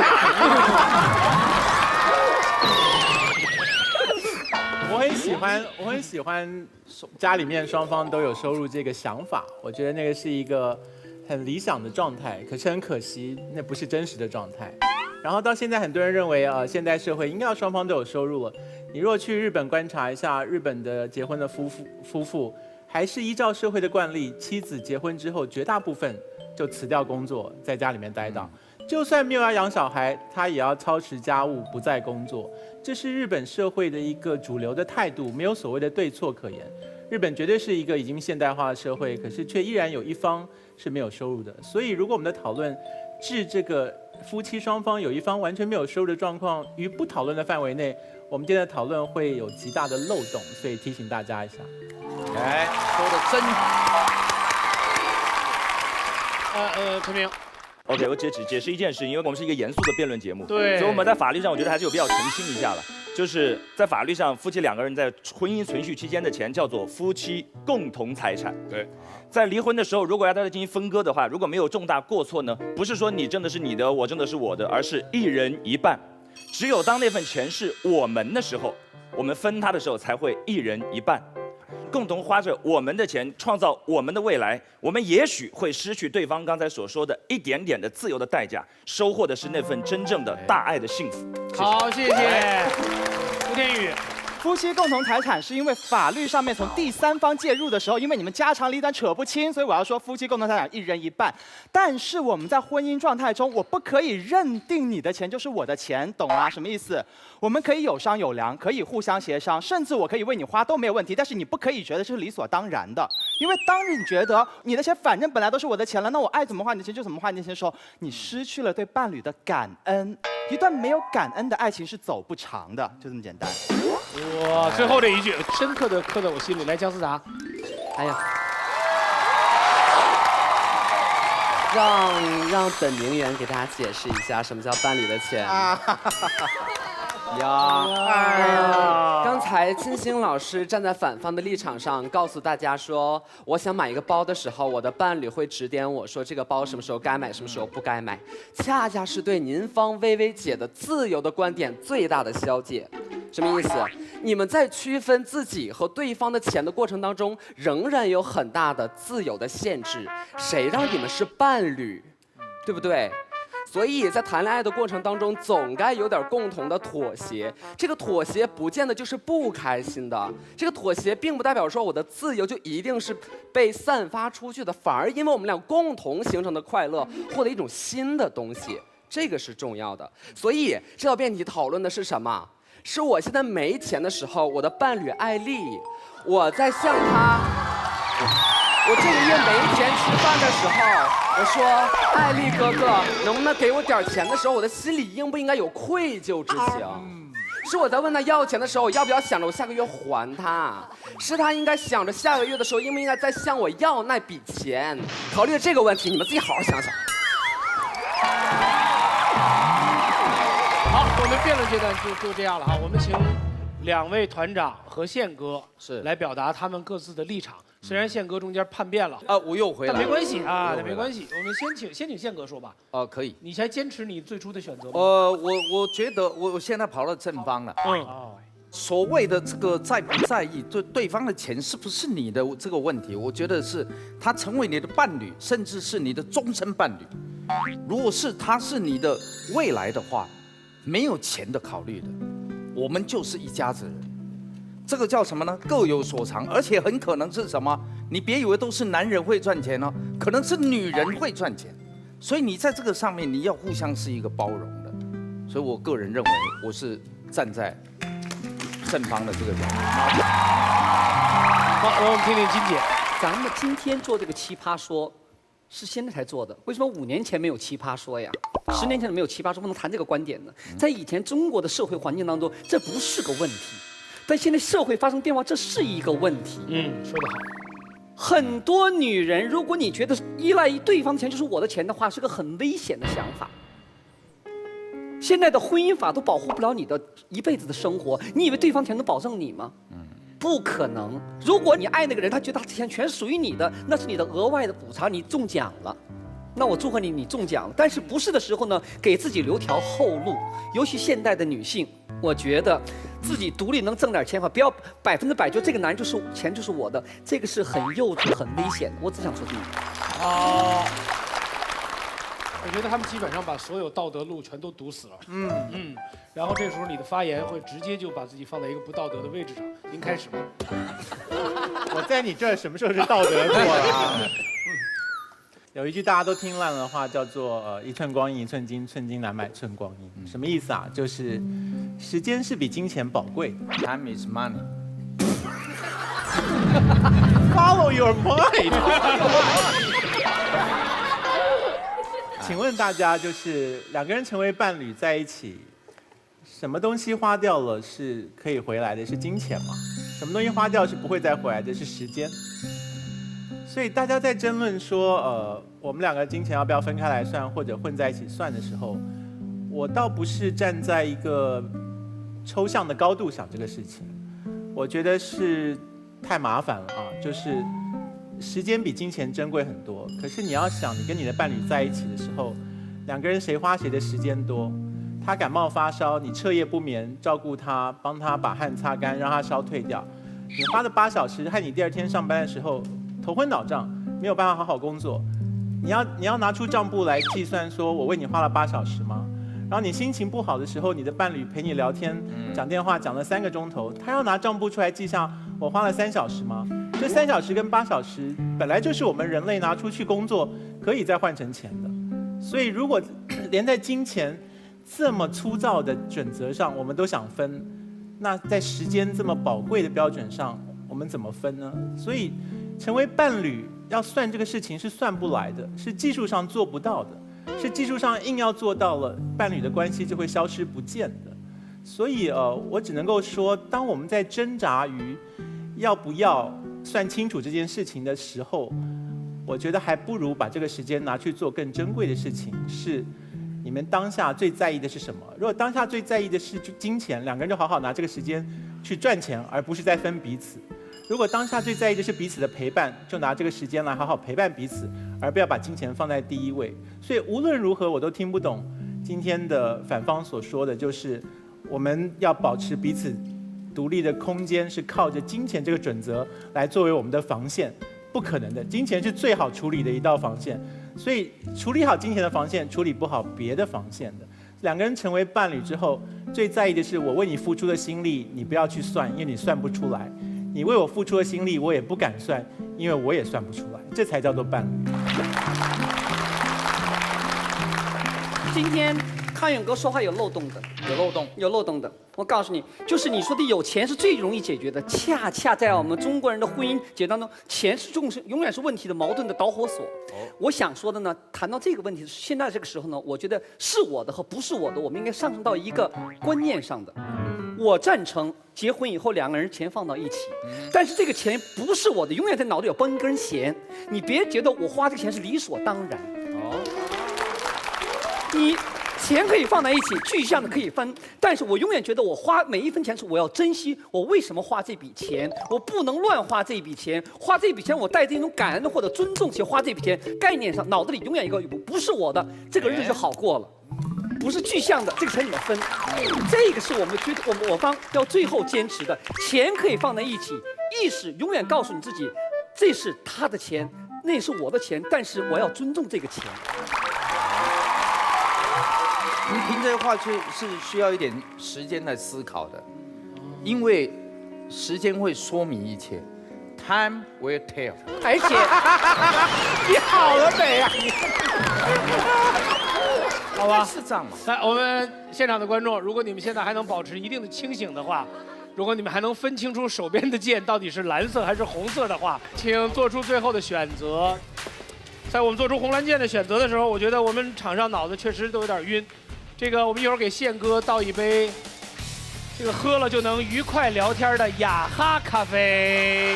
我很喜欢家里面双方都有收入这个想法，我觉得那个是一个很理想的状态。可是很可惜，那不是真实的状态。然后到现在，很多人认为现代社会应该要双方都有收入了。你若去日本观察一下，日本的结婚的夫妇。还是依照社会的惯例，妻子结婚之后，绝大部分就辞掉工作，在家里面待到。就算没有要养小孩，他也要操持家务，不再工作。这是日本社会的一个主流的态度，没有所谓的对错可言。日本绝对是一个已经现代化的社会，可是却依然有一方是没有收入的。所以，如果我们的讨论置这个夫妻双方有一方完全没有收入的状况于不讨论的范围内，我们今天的讨论会有极大的漏洞，所以提醒大家一下。哎，说的真好。陈明。OK， 我只解释一件事，因为我们是一个严肃的辩论节目，对，所以我们在法律上，我觉得还是有必要澄清一下了。就是在法律上，夫妻两个人在婚姻存续期间的钱叫做夫妻共同财产。对，在离婚的时候，如果要大家进行分割的话，如果没有重大过错呢，不是说你挣的是你的，我挣的是我的，而是一人一半。只有当那份钱是我们的时候，我们分它的时候才会一人一半。共同花着我们的钱，创造我们的未来，我们也许会失去对方刚才所说的一点点的自由的代价，收获的是那份真正的大爱的幸福。好，谢谢吴天宇。夫妻共同财产是因为法律上面从第三方介入的时候，因为你们家长里短扯不清，所以我要说夫妻共同财产一人一半。但是我们在婚姻状态中，我不可以认定你的钱就是我的钱，懂吗？什么意思？我们可以有商有量，可以互相协商，甚至我可以为你花都没有问题。但是你不可以觉得这是理所当然的，因为当你觉得你的钱反正本来都是我的钱了，那我爱怎么花你的钱就怎么花你的钱的时候，你失去了对伴侣的感恩。一段没有感恩的爱情是走不长的，就这么简单。哇，最后这一句深刻的刻在我心里。来，姜思达，哎呀，让本名媛给大家解释一下什么叫伴侣的钱。刚才金星老师站在反方的立场上，告诉大家说，我想买一个包的时候，我的伴侣会指点我说这个包什么时候该买，什么时候不该买，恰恰是对您方薇薇姐的自由的观点最大的消解。什么意思？你们在区分自己和对方的钱的过程当中，仍然有很大的自由的限制。谁让你们是伴侣，对不对？所以在谈恋爱的过程当中，总该有点共同的妥协。这个妥协不见得就是不开心的，这个妥协并不代表说我的自由就一定是被散发出去的，反而因为我们俩共同形成的快乐，获得一种新的东西，这个是重要的。所以这道辩题讨论的是什么？是我现在没钱的时候，我的伴侣艾丽，我在向她。我这个月没钱吃饭的时候，我说艾丽哥哥，能不能给我点钱的时候，我的心里应不应该有愧疚之情？是我在问他要钱的时候，要不要想着我下个月还他？是他应该想着下个月的时候，应不应该再向我要那笔钱？考虑这个问题，你们自己好好想想。好，我们辩论阶段就这样了哈。我们请两位团长和宪哥来表达他们各自的立场。虽然宪哥中间叛变了我又回来了，但没关系啊，那没关系。我们先请宪哥说吧。可以。你还坚持你最初的选择吗？我觉得我现在跑到正方了。所谓的这个在不在意对方的钱是不是你的这个问题，我觉得是他成为你的伴侣，甚至是你的终身伴侣。如果是他是你的未来的话，没有钱的考虑的，我们就是一家子人。这个叫什么呢？各有所长，而且很可能是什么？你别以为都是男人会赚钱哦，可能是女人会赚钱。所以你在这个上面，你要互相是一个包容的。所以我个人认为，我是站在正方的这个角度。好，我们听听金姐，咱们今天做这个奇葩说，是现在才做的，为什么5年前没有奇葩说呀？10年前没有奇葩说，不能谈这个观点呢？在以前中国的社会环境当中，这不是个问题。但现在社会发生变化，这是一个问题。说得好。很多女人，如果你觉得依赖于对方的钱就是我的钱的话，是个很危险的想法。现在的婚姻法都保护不了你的一辈子的生活，你以为对方钱能保证你吗？不可能。如果你爱那个人，他觉得他钱全属于你的，那是你的额外的补偿，你中奖了。那我祝贺你，你中奖了。但是不是的时候呢，给自己留条后路。尤其现代的女性，我觉得自己独立能挣点钱吧，不要100%就这个男人就是钱就是我的，这个是很幼稚、很危险的。我只想说这一点。我觉得他们基本上把所有道德路全都堵死了。然后这时候你的发言会直接就把自己放在一个不道德的位置上。您开始吧。我在你这儿什么时候是道德过了啊？有一句大家都听烂了的话，叫做一寸光阴一寸金，寸金难买寸光阴。什么意思啊？就是时间是比金钱宝贵的。Time is money. Follow your mind. 请问大家，就是两个人成为伴侣在一起，什么东西花掉了是可以回来的？是金钱吗？什么东西花掉是不会再回来的？是时间。所以大家在争论说，我们两个金钱要不要分开来算，或者混在一起算的时候，我倒不是站在一个抽象的高度想这个事情，我觉得是太麻烦了啊，就是时间比金钱珍贵很多。可是你要想，你跟你的伴侣在一起的时候，两个人谁花谁的时间多？他感冒发烧，你彻夜不眠照顾他，帮他把汗擦干，让他烧退掉。你花了8小时，害你第2天上班的时候头昏脑胀，没有办法好好工作。你要拿出账簿来计算，说我为你花了8小时吗？然后你心情不好的时候，你的伴侣陪你聊天、讲电话讲了3个钟头，他要拿账簿出来记下我花了3小时吗？这3小时跟8小时本来就是我们人类拿出去工作可以再换成钱的。所以如果连在金钱这么粗糙的准则上我们都想分，那在时间这么宝贵的标准上我们怎么分呢？所以成为伴侣要算这个事情是算不来的，是技术上做不到的，是技术上硬要做到了，伴侣的关系就会消失不见的。所以我只能够说，当我们在挣扎于要不要算清楚这件事情的时候，我觉得还不如把这个时间拿去做更珍贵的事情。是你们当下最在意的是什么？如果当下最在意的是金钱，两个人就好好拿这个时间去赚钱，而不是在分彼此。如果当下最在意的是彼此的陪伴，就拿这个时间来好好陪伴彼此，而不要把金钱放在第一位。所以无论如何，我都听不懂今天的反方所说的，就是我们要保持彼此独立的空间，是靠着金钱这个准则来作为我们的防线。不可能的，金钱是最好处理的一道防线。所以处理好金钱的防线，处理不好别的防线的。两个人成为伴侣之后，最在意的是我为你付出的心力，你不要去算，因为你算不出来。你为我付出的心力，我也不敢算，因为我也算不出来，这才叫做伴侣。今天康永哥说话有漏洞的，有漏洞的。我告诉你，就是你说的有钱是最容易解决的，恰恰在我们中国人的婚姻解当中，钱是永远是问题的矛盾的导火索。我想说的呢，谈到这个问题，现在这个时候呢，我觉得是我的和不是我的，我们应该上升到一个观念上的。我赞成结婚以后两个人钱放到一起，但是这个钱不是我的，永远在脑子有绷根弦。你别觉得我花这个钱是理所当然。你钱可以放在一起，具象的可以分，但是我永远觉得我花每一分钱是我要珍惜，我为什么花这笔钱，我不能乱花这笔钱，花这笔钱我带着一种感恩的或者尊重去花这笔钱，概念上脑子里永远一个不是我的，这个日子就好过了。不是具象的，这个钱怎么分？这个是我们觉得我方要最后坚持的，钱可以放在一起，意识永远告诉你自己，这是他的钱，那是我的钱，但是我要尊重这个钱。你凭这话是需要一点时间来思考的，因为时间会说明一切 ，Time will tell。而且，你好了没呀？好吧，是这样嘛？来，我们现场的观众，如果你们现在还能保持一定的清醒的话，如果你们还能分清楚手边的剑到底是蓝色还是红色的话，请做出最后的选择。在我们做出红蓝剑的选择的时候，我觉得我们场上脑子确实都有点晕。这个，我们一会儿给宪哥倒一杯，这个喝了就能愉快聊天的雅哈咖啡。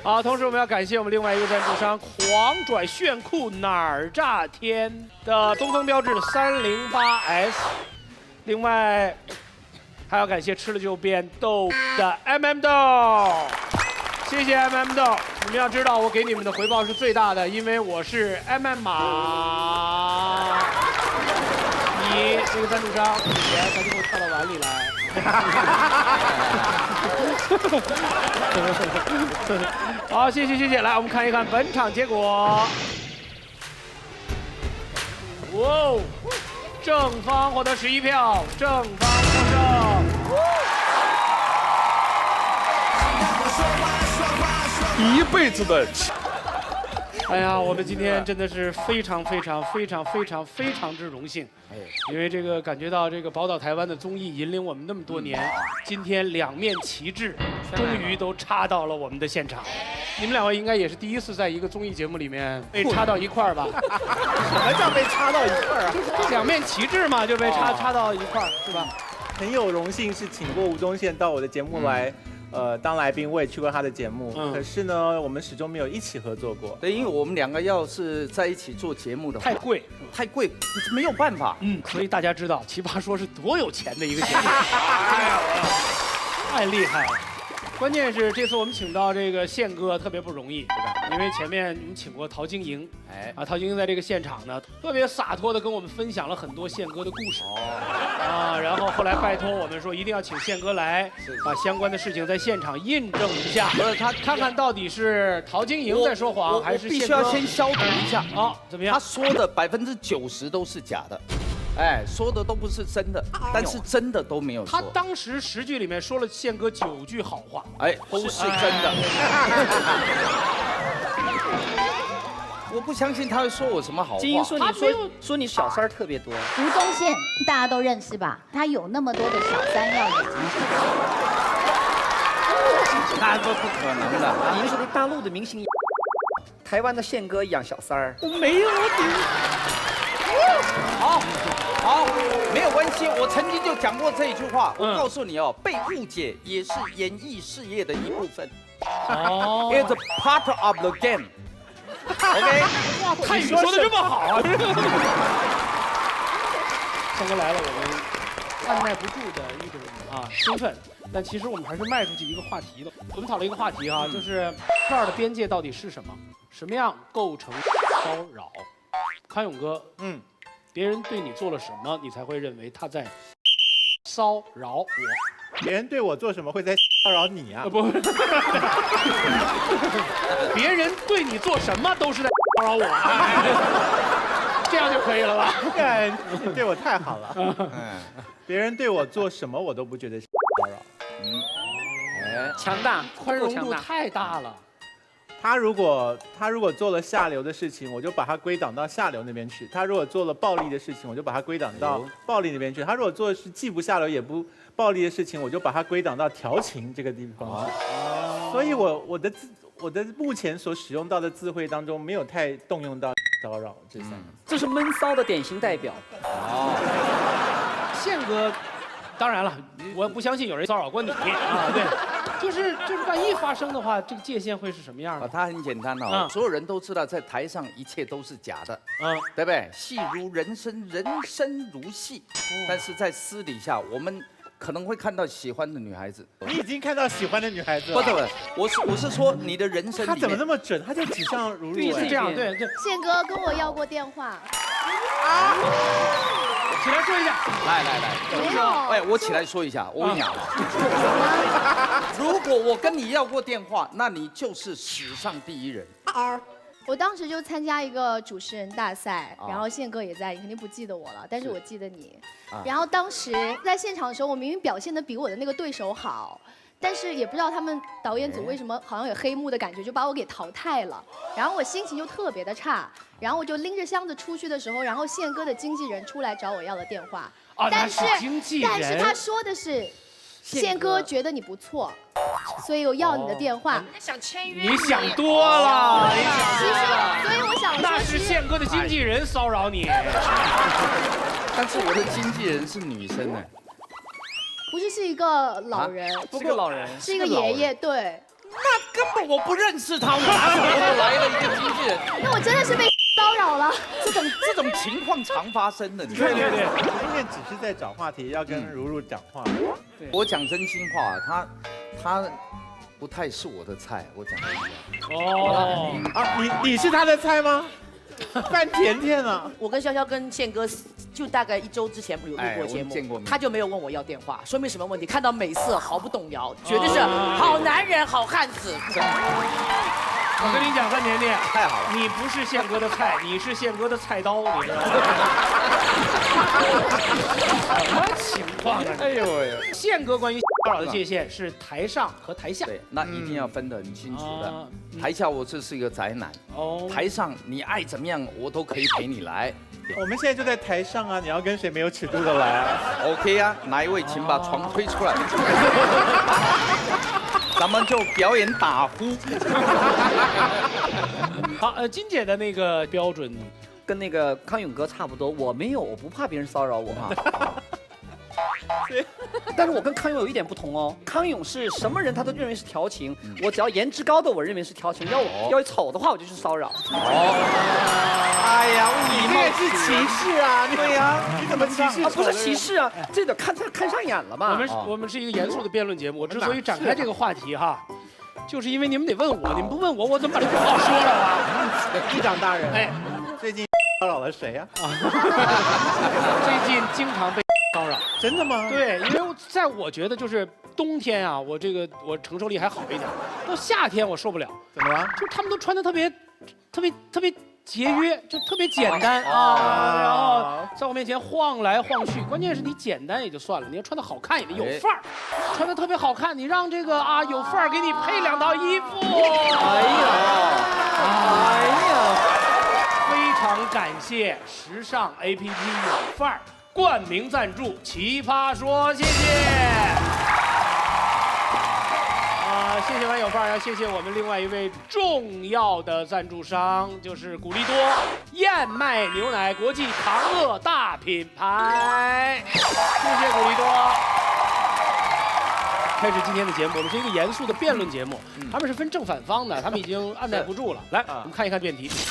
好，同时我们要感谢我们另外一个赞助商狂拽炫酷哪儿炸天的东风标致308S， 另外还要感谢吃了就变豆的 豆，谢谢 豆。你们要知道，我给你们的回报是最大的，因为我是马。你这个赞助商，你钱赶紧给我跳到碗里来。好，谢谢，来，我们看一看本场结果。哇哦，正方获得11票，正方获胜。一辈子的哎呀，我们今天真的是非常之荣幸，因为这个感觉到这个宝岛台湾的综艺引领我们那么多年，今天两面旗帜终于都插到了我们的现场。你们两位应该也是第一次在一个综艺节目里面被插到一块儿吧？什么叫被插到一块儿啊？这两面旗帜嘛，就被插到一块儿，是吧？很有荣幸是请过吴宗宪到我的节目来。当来宾，我也去过他的节目，可是呢，我们始终没有一起合作过。对，因为我们两个要是在一起做节目的话，太贵，没有办法。所以大家知道《奇葩说》是多有钱的一个节目，太厉害了。关键是这次我们请到这个宪哥特别不容易，对吧？因为前面我们请过陶晶莹，陶晶莹在这个现场呢，特别洒脱的跟我们分享了很多宪哥的故事。然后后来拜托我们说一定要请宪哥来，把相关的事情在现场印证一下。他看看到底是陶晶莹在说谎，还是必须要先消毒一下。怎么样？他说的90%都是假的。说的都不是真的，但是真的都没有说。他当时10句里面说了宪哥9句好话，都是真的。我不相信他会说我什么好话。金英说你小三儿特别多。吴宗宪大家都认识吧？他有那么多的小三要养。那都不可能的。您说的大陆的明星，台湾的宪哥养小三儿，我没有好，没有关系。我曾经就讲过这一句话。我告诉你被误解也是演艺事业的一部分。It's a part of the game. OK。哇，泰语说的这么好啊！宪哥来了，我们按耐不住的一种兴奋。但其实我们还是迈出去一个话题的。我们讨论一个话题就是这儿的边界到底是什么？什么样构成骚扰？康永哥，别人对你做了什么，你才会认为他在骚扰我？别人对我做什么会在骚扰你啊？不，别人对你做什么都是在骚扰我，这样就可以了吧？你对我太好了。别人对我做什么我都不觉得是骚扰。强大，宽容度太大了。他如果做了下流的事情，我就把他归档到下流那边去；他如果做了暴力的事情，我就把他归档到暴力那边去；他如果做的是既不下流也不暴力的事情，我就把他归档到调情这个地方去。所以我的目前所使用到的字汇当中，没有太动用到骚扰这3个字。这是闷骚的典型代表。宪哥，当然了，我不相信有人骚扰过你对。就是万一发生的话，这个界限会是什么样的？它很简单所有人都知道，在台上一切都是假的，对不对？戏如人生，人生如戏。但是在私底下，我们可能会看到喜欢的女孩子。你已经看到喜欢的女孩子了？不，我是说你的人生里面。他怎么那么准？他就指向如如。是这样，对。宪哥跟我要过电话。起来说一下，来，我起来说一下，我跟你讲，如果我跟你要过电话，那你就是史上第一人。我当时就参加一个主持人大赛，然后宪哥也在，你肯定不记得我了，但是我记得你。然后当时在现场的时候，我明明表现得比我的那个对手好。但是也不知道他们导演组为什么好像有黑幕的感觉，就把我给淘汰了。然后我心情就特别的差，然后我就拎着箱子出去的时候，然后宪哥的经纪人出来找我要了电话。但是他说的是，宪哥觉得你不错，所以我要你的电话。想签约？你想多了。其实，所以我想说，那是宪哥的经纪人骚扰你。但是我的经纪人是女生呢。不是一个老人，是个老人，是一个爷爷，对。那根本我不认识他，我哪怎么来了一个经纪人？那我真的是被骚扰了。这种情况常发生的，你看。对，今天只是在找话题，要跟如如讲话。我讲真心话，他不太是我的菜，我讲真话。你是他的菜吗？范甜甜啊！我跟潇潇跟宪哥就大概1周之前有录过节目，他就没有问我要电话，说明什么问题？看到美色毫不动摇，绝对是好男人、好汉子。我跟你讲，范甜甜，太好了，你不是宪哥的菜，你是宪哥的菜刀，你知道吗？什么情况啊？哎呦喂！宪哥关于骚扰的界限是台上和台下。对，那一定要分得很清楚的。啊台下我这是一个宅男，哦，台上你爱怎么样我都可以陪你来。我们现在就在台上啊，你要跟谁没有尺度的来啊？ OK 啊，哪一位请把床推出来，咱们就表演打呼。好，金姐的那个标准跟那个康永哥差不多，我不怕别人骚扰我啊。但是我跟康永有一点不同哦，康永是什么人他都认为是调情，我只要颜值高的我认为是调情，要丑的话我就去骚扰。哎呀，你这个是歧视啊！对呀，你怎么歧视？不是歧视啊，这得看上眼了嘛。我们是一个严肃的辩论节目，我之所以展开这个话题哈，就是因为你们得问我，你们不问我，我怎么把这个话说了啊？议长大人，哎，最近骚扰了谁呀？最近经常被骚扰，真的吗？对，因为在我觉得就是冬天啊，我承受力还好一点，到夏天我受不了。怎么了？就他们都穿的特别节约，就特别简单啊，然后在我面前晃来晃去。关键是你简单也就算了，你要穿的好看也得有范儿，穿的特别好看，你让这个啊有范儿给你配2套衣服。哎呀，非常感谢时尚 APP 有范儿冠名赞助奇葩说，谢谢。谢谢完有范儿，要谢谢我们另外一位重要的赞助商，就是古力多燕麦牛奶国际抗饿大品牌。谢谢古力多。开始今天的节目，我们是一个严肃的辩论节目，他们是分正反方的，他们已经按耐不住了。来，我们看一看辩题。